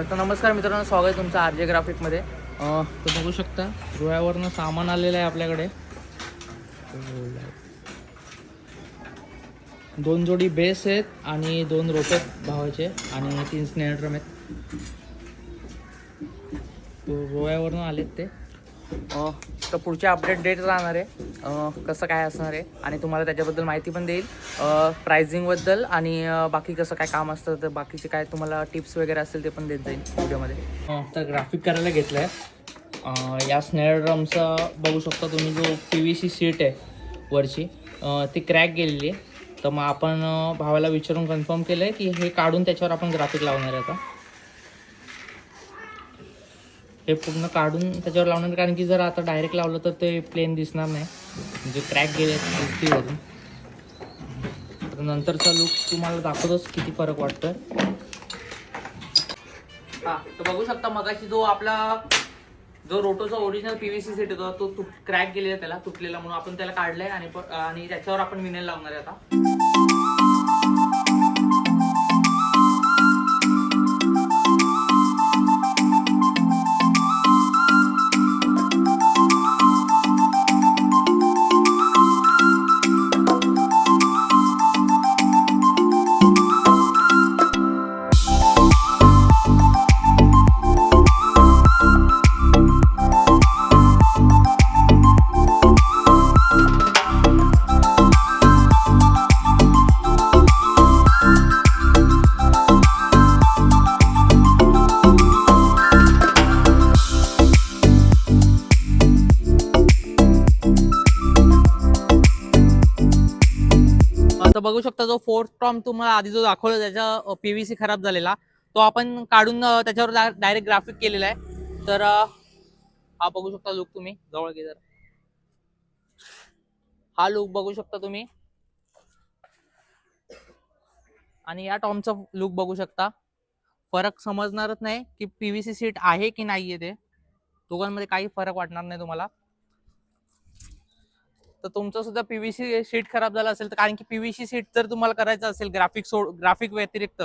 तर नमस्कार मित्रांनो, स्वागत आहे तुमचं आर जे ग्राफिकमध्ये. तर बघू शकता रोह्यावरनं सामान आलेलं आहे आपल्याकडे. 2 जोडी बेस आहेत आणि 2 रोपे भावाचे आणि 3 स्नेअर ड्रम आहेत. रोह्यावरनं आलेत ते. तर पुढचे अपडेट डेट राहणार आहे, कसं काय असणार आहे आणि तुम्हाला त्याच्याबद्दल माहिती पण देईल, प्राइसिंगबद्दल आणि बाकी कसं काय काम असतं, तर बाकीचे काय तुम्हाला टिप्स वगैरे असतील ते पण देत जाईल व्हिडिओमध्ये. तर ग्राफिक करायला घेतलं आहे. या स्नेअर ड्रमचा बघू शकता तुम्ही, जो PVC सीट आहे वरची, ती क्रॅक गेलेली आहे. तर मग आपण भावाला विचारून कन्फर्म केलं आहे की हे काढून त्याच्यावर आपण ग्राफिक लावणार आहे. आता हे पूर्ण काढून त्याच्यावर लावणार, कारण की जर आता डायरेक्ट लावलं तर ते प्लेन दिसणार नाही, म्हणजे क्रॅक गेले वरून. तर नंतरचा लुक तुम्हाला दाखवतोच किती फरक वाटतोय. हां, तर बघू शकता मगाशी जो रोटोचा ओरिजिनल PVC सेट होता तो क्रॅक गेलेला, त्याला तुटलेला, म्हणून आपण त्याला काढलाय आणि त्याच्यावर आपण विनेल लावणार आहे आता. तर बघू शकता जो फोर्थ टॉम तुम्हाला आधी जो दाखवला त्याचा PVC खराब झालेला, तो आपण काढून त्याच्यावर डायरेक्ट ग्राफिक केलेला आहे. तर हा बघू शकता लुक, तुम्ही जवळ घे जरा. हा लुक बघू शकता तुम्ही, आणि या टॉमचा लुक बघू शकता. फरक समजणारच नाही की PVC सीट आहे की नाहीये, ते दोघांमध्ये काही फरक वाटणार नाही तुम्हाला. तर तुमचं सुद्धा PVC शीट खराब झाला असेल तर, कारण की PVC शीट जर तुम्हाला करायचं असेल ग्राफिक व्यतिरिक्त,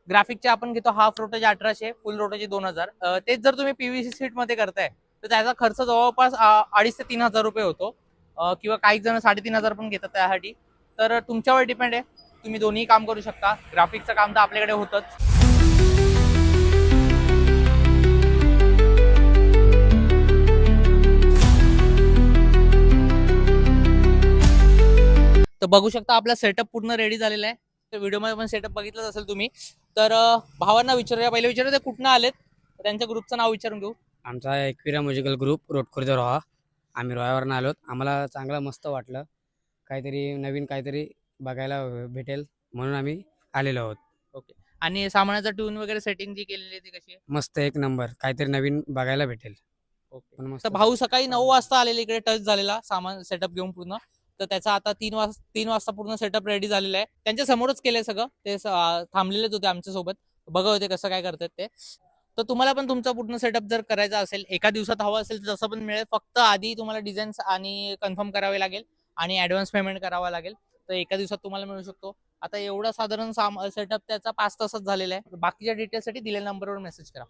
ग्राफिकचे आपण घेतो हाफ रोटाचे 1800, फुल रोटाचे 2000. तेच जर तुम्ही PVC शीट मध्ये करताय तर त्याचा खर्च जवळपास 2,500 ते 3,000 रुपये होतो, किंवा काही जण 3,500 पण घेतात त्यासाठी. तर तुमच्यावर डिपेंड आहे, तुम्ही दोन्ही काम करू शकता. ग्राफिकचं काम तर आपल्याकडे होतच. तर बघू शकता आपला सेटअप पूर्ण रेडी झालेला आहे. तर व्हिडिओमध्ये पण सेटअप बघितलंच असेल तुम्ही. तर भावांना विचारूया, पहिले विचारूया ते कुठनं आलेत, त्यांच्या ग्रुपचं नाव विचारून घेऊ. आमचा एकविरा म्युझिकल ग्रुप रोटखोर्द रोहा. आम्ही रोह्यावरून आलोत. आम्हाला चांगलं मस्त वाटलं, काहीतरी नवीन काहीतरी बघायला भेटेल म्हणून आम्ही आलेलो आहोत. ओके. आणि सामानाचा ट्यून वगैरे सेटिंग जी केलेली आहे ती कशी आहे? मस्त, एक नंबर, काहीतरी नवीन बघायला भेटेल. ओके. पण मस्त. तर भाऊ सकाळी 9 वाजता आलेले इकडे, टच झालेला सामान सेटअप घेऊन पूर्ण. तर त्याचा आता 3 वाजता पूर्ण सेटअप रेडी झालेला आहे. त्यांच्या समोरच केलंय सगळं, ते थांबलेलेच होते आमच्या सोबत, बघा होते कसं काय करतात ते. तर तुम्हाला पण तुमचा पूर्ण सेटअप जर करायचा असेल, एका दिवसात हवा असेल तर तसं पण मिळेल. फक्त आधी तुम्हाला डिझाईन आणि कन्फर्म करावे लागेल आणि ऍडव्हान्स पेमेंट करावा लागेल. तर एका दिवसात तुम्हाला मिळू शकतो. आता एवढा साधारण सेटअप त्याचा 5 तासात झालेला आहे. बाकीच्या डिटेल्ससाठी दिलेल्या नंबरवर मेसेज करा.